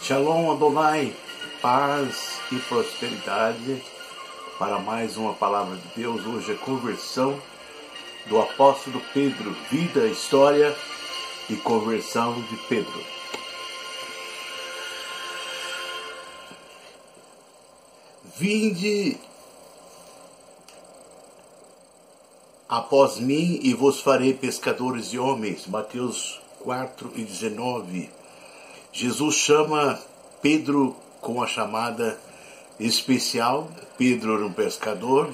Shalom Adonai, paz e prosperidade para mais uma palavra de Deus. Hoje é conversão do apóstolo Pedro, vida, história e conversão de Pedro. Vinde após mim e vos farei pescadores de homens. Mateus 4:19. Jesus chama Pedro com a chamada especial. Pedro era um pescador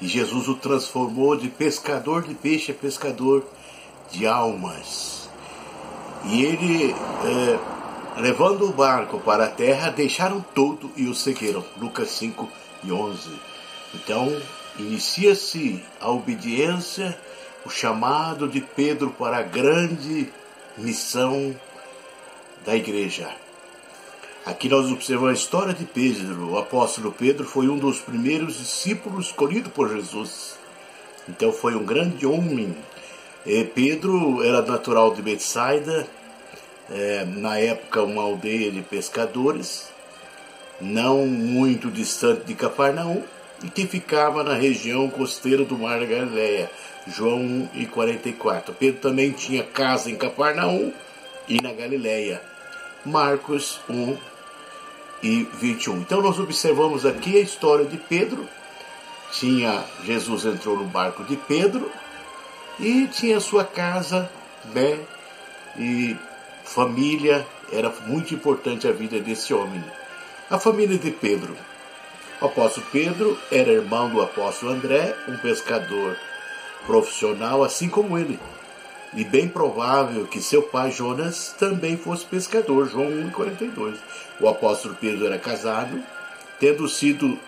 e Jesus o transformou de pescador de peixe a pescador de almas. E ele, levando o barco para a terra, deixaram tudo e o seguiram. Lucas 5:11. Então, inicia-se a obediência, o chamado de Pedro para a grande missão da igreja. Aqui nós observamos a história de Pedro. O apóstolo Pedro foi um dos primeiros discípulos escolhidos por Jesus. Então foi um grande homem. Pedro era natural de Betsaida, na época uma aldeia de pescadores, não muito distante de Cafarnaum, e que ficava na região costeira do Mar da Galileia. João 1:44. Pedro também tinha casa em Cafarnaum e na Galileia. Marcos 1:21. Então nós observamos aqui a história de Pedro. Jesus entrou no barco de Pedro e tinha sua casa, e família. Era muito importante a vida desse homem. A família de Pedro. O apóstolo Pedro era irmão do apóstolo André, um pescador profissional assim como ele. E bem provável que seu pai Jonas também fosse pescador. João 1:42. O apóstolo Pedro era casado, tendo sido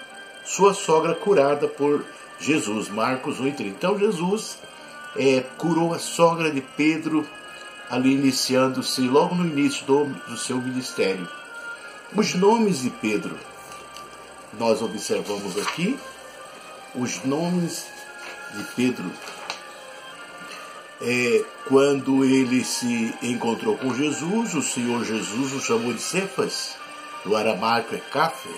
sua sogra curada por Jesus. Marcos 1:30. Então Jesus curou a sogra de Pedro, ali iniciando-se logo no início do seu ministério. Os nomes de Pedro. Nós observamos aqui os nomes de Pedro. Quando ele se encontrou com Jesus, o Senhor Jesus o chamou de Cefas, do aramaico é Cafe,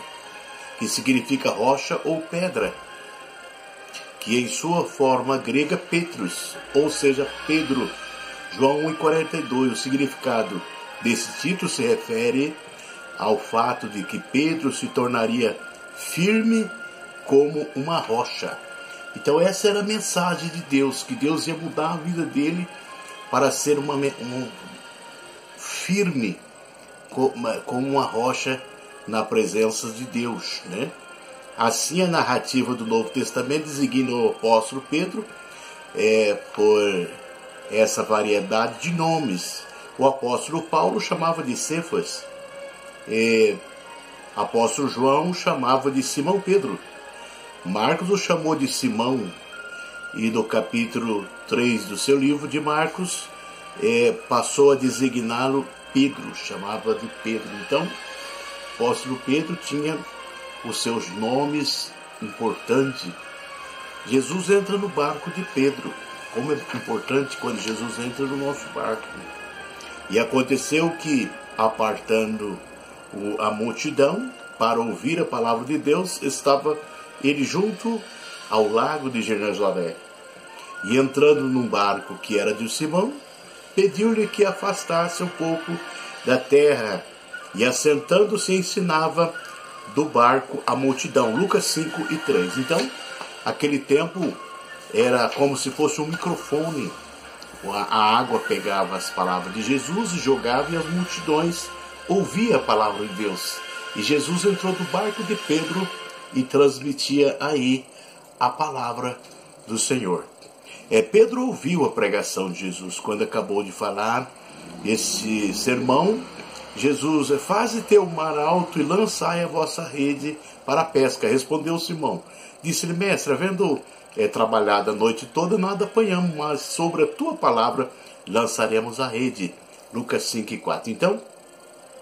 que significa rocha ou pedra, que em sua forma grega Petrus, ou seja, Pedro. João 1:42. O significado desse título se refere ao fato de que Pedro se tornaria firme como uma rocha. Então essa era a mensagem de Deus, que Deus ia mudar a vida dele para ser firme como uma rocha na presença de Deus, né? Assim a narrativa do Novo Testamento designa o apóstolo Pedro por essa variedade de nomes. O apóstolo Paulo chamava de Cefas. Apóstolo João chamava de Simão Pedro. Marcos o chamou de Simão, e no capítulo 3 do seu livro de Marcos, passou a designá-lo Pedro, chamava de Pedro. Então, o apóstolo Pedro tinha os seus nomes importantes. Jesus entra no barco de Pedro. Como é importante quando Jesus entra no nosso barco. E aconteceu que, apartando a multidão para ouvir a palavra de Deus, estava ele junto ao lago de Genezaré. E entrando num barco que era de Simão, pediu-lhe que afastasse um pouco da terra, e assentando-se ensinava do barco a multidão. Lucas 5:3. Então, aquele tempo era como se fosse um microfone. A água pegava as palavras de Jesus e jogava, e as multidões ouviam a palavra de Deus. E Jesus entrou do barco de Pedro e transmitia aí a palavra do Senhor. Pedro ouviu a pregação de Jesus. Quando acabou de falar esse sermão, Jesus: faze teu mar alto e lançai a vossa rede para a pesca. Respondeu Simão. Disse-lhe: mestre, havendo trabalhado a noite toda, nada apanhamos, mas sobre a tua palavra lançaremos a rede. Lucas 5:4. Então,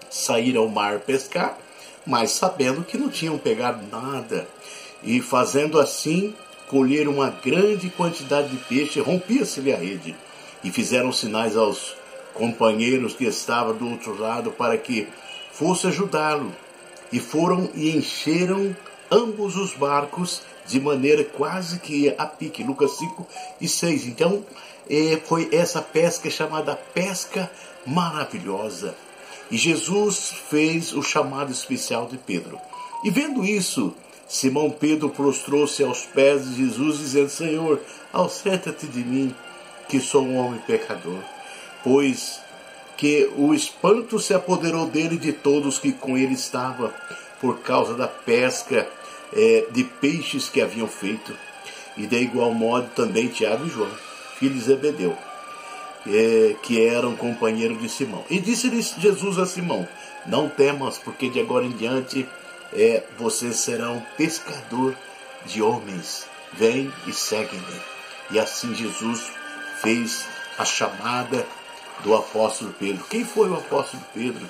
saíram ao mar pescar, mas sabendo que não tinham pegado nada, e fazendo assim, colheram uma grande quantidade de peixe, rompia-se-lhe a rede, e fizeram sinais aos companheiros que estavam do outro lado para que fosse ajudá-lo. E foram e encheram ambos os barcos de maneira quase que a pique. Lucas 5:6. Então, foi essa pesca chamada pesca maravilhosa. E Jesus fez o chamado especial de Pedro. E vendo isso, Simão Pedro prostrou-se aos pés de Jesus, dizendo: Senhor, ausenta-te de mim, que sou um homem pecador. Pois que o espanto se apoderou dele e de todos que com ele estavam, por causa da pesca de peixes que haviam feito. E de igual modo também Tiago e João, filhos de Zebedeu, que eram companheiros de Simão. E disse-lhe Jesus a Simão: não temas, porque de agora em diante vocês serão pescador de homens. Vem e segue-me. E assim Jesus fez a chamada do apóstolo Pedro. Quem foi o apóstolo Pedro?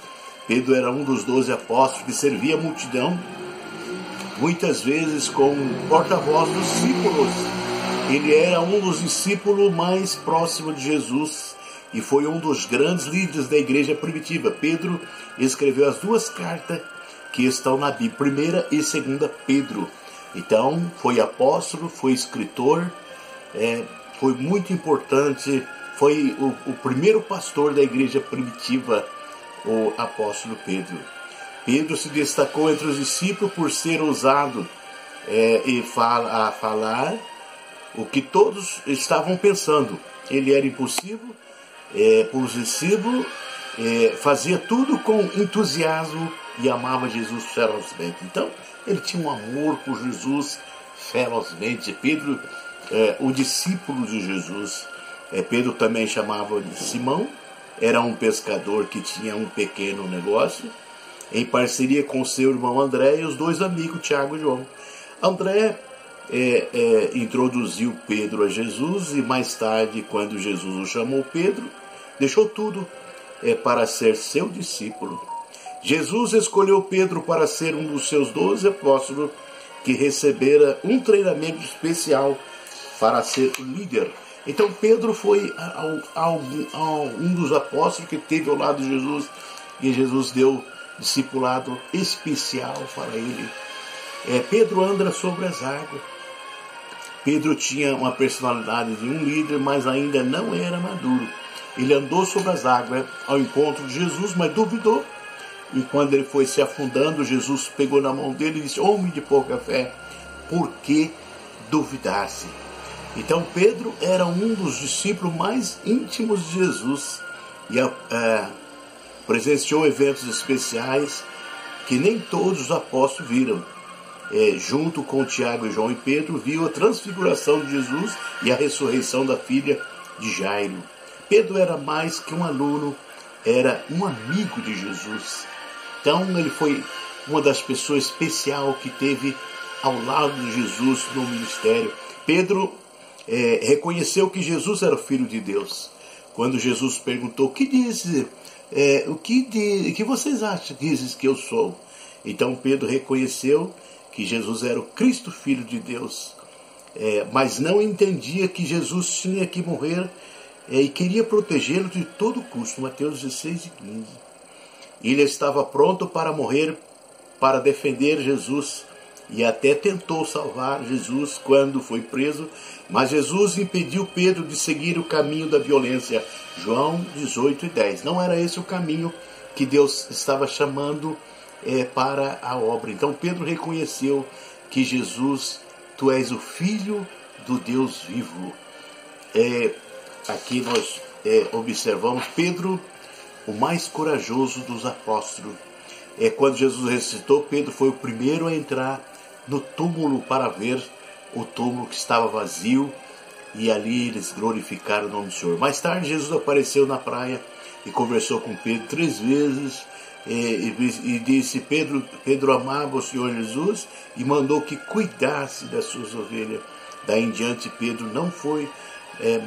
Pedro era um dos 12 apóstolos que servia a multidão, muitas vezes como porta-voz dos discípulos. Ele era um dos discípulos mais próximos de Jesus e foi um dos grandes líderes da igreja primitiva. Pedro escreveu as 2 cartas que estão na Bíblia, 1ª e 2ª Pedro. Então, foi apóstolo, foi escritor, foi muito importante, foi o primeiro pastor da igreja primitiva, o apóstolo Pedro. Pedro se destacou entre os discípulos por ser ousado a falar o que todos estavam pensando. Ele era impossível para os discípulos, fazia tudo com entusiasmo e amava Jesus ferozmente. Então, ele tinha um amor por Jesus ferozmente. Pedro, o discípulo de Jesus. Pedro também chamava de Simão, era um pescador que tinha um pequeno negócio, em parceria com seu irmão André e os 2 amigos, Tiago e João. André introduziu Pedro a Jesus e mais tarde, quando Jesus o chamou Pedro, deixou tudo para ser seu discípulo. Jesus escolheu Pedro para ser um dos seus 12 apóstolos que recebera um treinamento especial para ser líder. Então Pedro foi um dos apóstolos que esteve ao lado de Jesus e Jesus deu discipulado especial para ele. Pedro anda sobre as águas. Pedro tinha uma personalidade de um líder, mas ainda não era maduro. Ele andou sobre as águas ao encontro de Jesus, mas duvidou. E quando ele foi se afundando, Jesus pegou na mão dele e disse: homem de pouca fé, por que duvidasse? Então Pedro era um dos discípulos mais íntimos de Jesus e presenciou eventos especiais que nem todos os apóstolos viram. Junto com Tiago e João e Pedro, viu a transfiguração de Jesus e a ressurreição da filha de Jairo. Pedro era mais que um aluno, era um amigo de Jesus. Então ele foi uma das pessoas especiais que teve ao lado de Jesus no ministério. Pedro reconheceu que Jesus era o Filho de Deus. Quando Jesus perguntou: o que dizes? O que vocês acham que dizes que eu sou? Então Pedro reconheceu que Jesus era o Cristo, Filho de Deus. Mas não entendia que Jesus tinha que morrer e queria protegê-lo de todo custo. Mateus 16:15. Ele estava pronto para morrer, para defender Jesus, e até tentou salvar Jesus quando foi preso, mas Jesus impediu Pedro de seguir o caminho da violência. João 18:10. Não era esse o caminho que Deus estava chamando para a obra. Então Pedro reconheceu que Jesus, tu és o Filho do Deus vivo. Aqui nós observamos Pedro, o mais corajoso dos apóstolos. Quando Jesus ressuscitou, Pedro foi o primeiro a entrar no túmulo para ver o túmulo que estava vazio, e ali eles glorificaram o nome do Senhor. Mais tarde Jesus apareceu na praia e conversou com Pedro 3 vezes e disse: Pedro amava o Senhor Jesus e mandou que cuidasse das suas ovelhas. Daí em diante Pedro não foi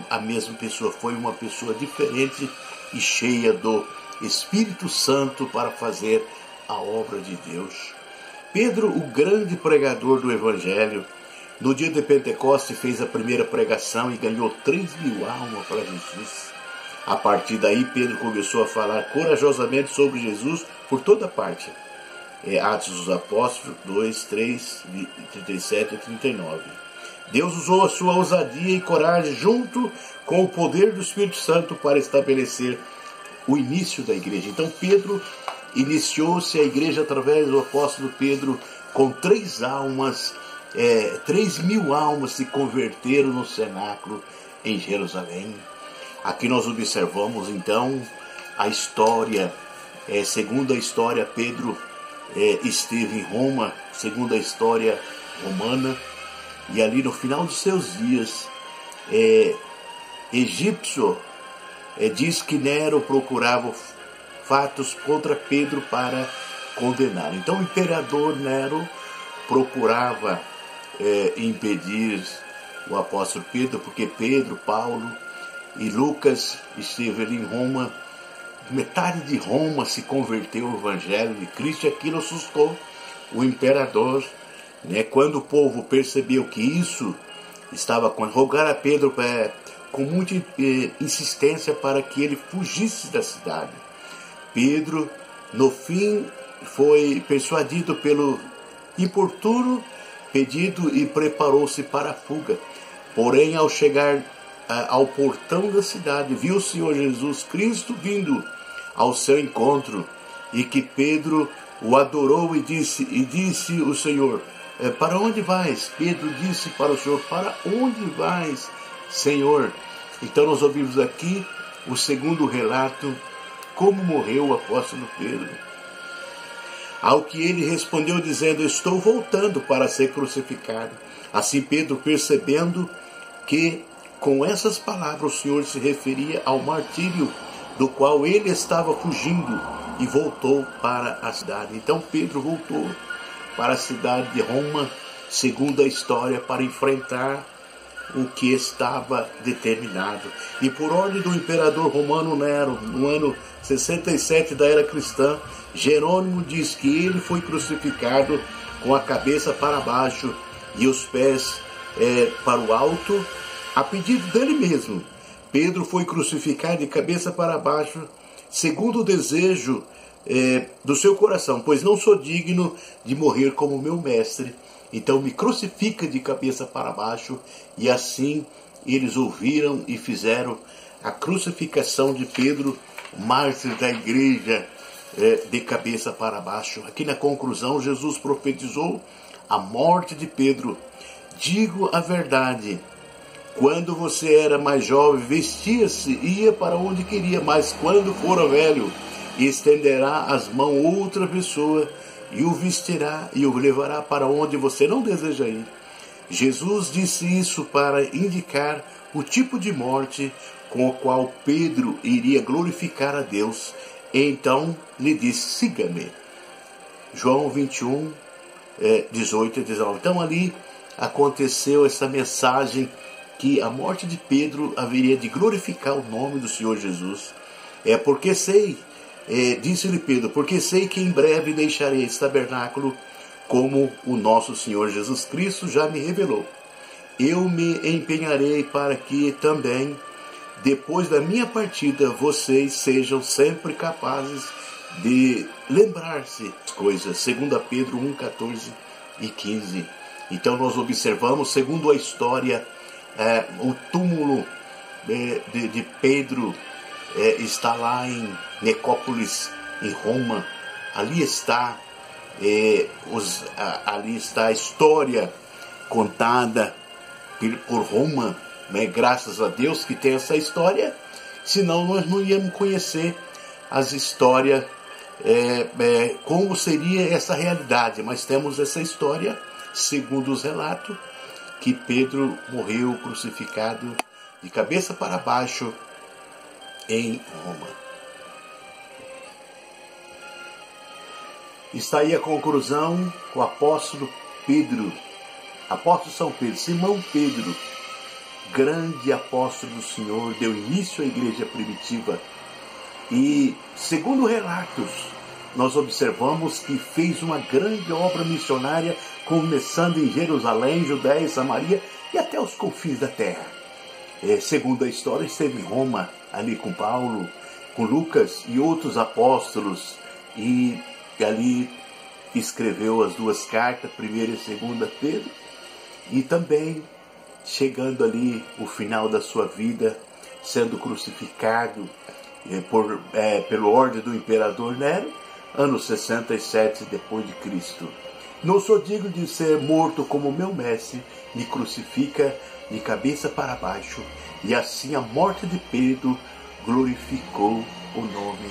a mesma pessoa, foi uma pessoa diferente e cheia do Espírito Santo para fazer a obra de Deus. Pedro, o grande pregador do Evangelho, no dia de Pentecostes fez a primeira pregação e ganhou 3.000 almas para Jesus. A partir daí, Pedro começou a falar corajosamente sobre Jesus por toda parte. Atos dos Apóstolos 2, 3, 37 e 39. Deus usou a sua ousadia e coragem junto com o poder do Espírito Santo para estabelecer o início da igreja. Então Pedro iniciou-se a igreja através do apóstolo Pedro com 3.000 almas se converteram no cenáculo em Jerusalém. Aqui nós observamos então a história, segundo a história, Pedro esteve em Roma, segundo a história romana, e ali no final de seus dias, egípcio diz que Nero procurava fatos contra Pedro para condenar. Então o imperador Nero procurava impedir o apóstolo Pedro, porque Pedro, Paulo e Lucas esteve ali em Roma. Metade de Roma se converteu ao Evangelho de Cristo, e aquilo assustou o imperador. Quando o povo percebeu que isso estava rogar a Pedro com muita insistência para que ele fugisse da cidade. Pedro, no fim, foi persuadido pelo importuno pedido e preparou-se para a fuga. Porém, ao chegar ao portão da cidade, viu o Senhor Jesus Cristo vindo ao seu encontro, e que Pedro o adorou e disse o Senhor: para onde vais? Pedro disse para o Senhor: para onde vais, Senhor? Então nós ouvimos aqui o segundo relato, como morreu o apóstolo Pedro. Ao que ele respondeu dizendo: estou voltando para ser crucificado. Assim Pedro, percebendo que com essas palavras o Senhor se referia ao martírio do qual ele estava fugindo, e voltou para a cidade. Então Pedro voltou para a cidade de Roma, segundo a história, para enfrentar o que estava determinado. E por ordem do imperador romano Nero, no ano 67 da era cristã, Jerônimo diz que ele foi crucificado com a cabeça para baixo e os pés para o alto, a pedido dele mesmo. Pedro foi crucificado de cabeça para baixo, segundo o desejo do seu coração, pois não sou digno de morrer como meu mestre, então me crucifica de cabeça para baixo. E assim eles ouviram e fizeram a crucificação de Pedro, mártir da igreja, de cabeça para baixo. Aqui na conclusão, Jesus profetizou a morte de Pedro. Digo a verdade, quando você era mais jovem, vestia-se e ia para onde queria, mas quando for velho, estenderá as mãos a outra pessoa e o vestirá e o levará para onde você não deseja ir. Jesus disse isso para indicar o tipo de morte com o qual Pedro iria glorificar a Deus. Então lhe disse: siga-me. João 21, 18 e 19. Então ali aconteceu essa mensagem que a morte de Pedro haveria de glorificar o nome do Senhor Jesus. Porque sei, disse-lhe Pedro, porque sei que em breve deixarei esse tabernáculo, como o nosso Senhor Jesus Cristo já me revelou. Eu me empenharei para que também, depois da minha partida, vocês sejam sempre capazes de lembrar-se das coisas. 2 Pedro 1, 14 e 15. Então nós observamos, segundo a história, o túmulo de Pedro está lá em Necópolis, em Roma. Ali está ali está a história contada por Roma, graças a Deus que tem essa história, senão nós não íamos conhecer as histórias, como seria essa realidade. Mas temos essa história, segundo os relatos, que Pedro morreu crucificado de cabeça para baixo em Roma. Está aí a conclusão com o apóstolo Pedro, apóstolo São Pedro, Simão Pedro, grande apóstolo do Senhor, deu início à igreja primitiva. E, segundo relatos, nós observamos que fez uma grande obra missionária, começando em Jerusalém, Judéia, Samaria e até os confins da terra. Segundo a história, esteve em Roma, ali com Paulo, com Lucas e outros apóstolos, e ali escreveu as 2 cartas, 1ª e 2ª Pedro, e também chegando ali o final da sua vida, sendo crucificado pelo ordem do imperador Nero, ano 67 depois de Cristo. Não sou digno de ser morto como meu mestre, me crucifica de cabeça para baixo, e assim a morte de Pedro glorificou o nome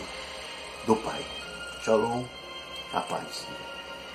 do Pai. Shalom, a paz.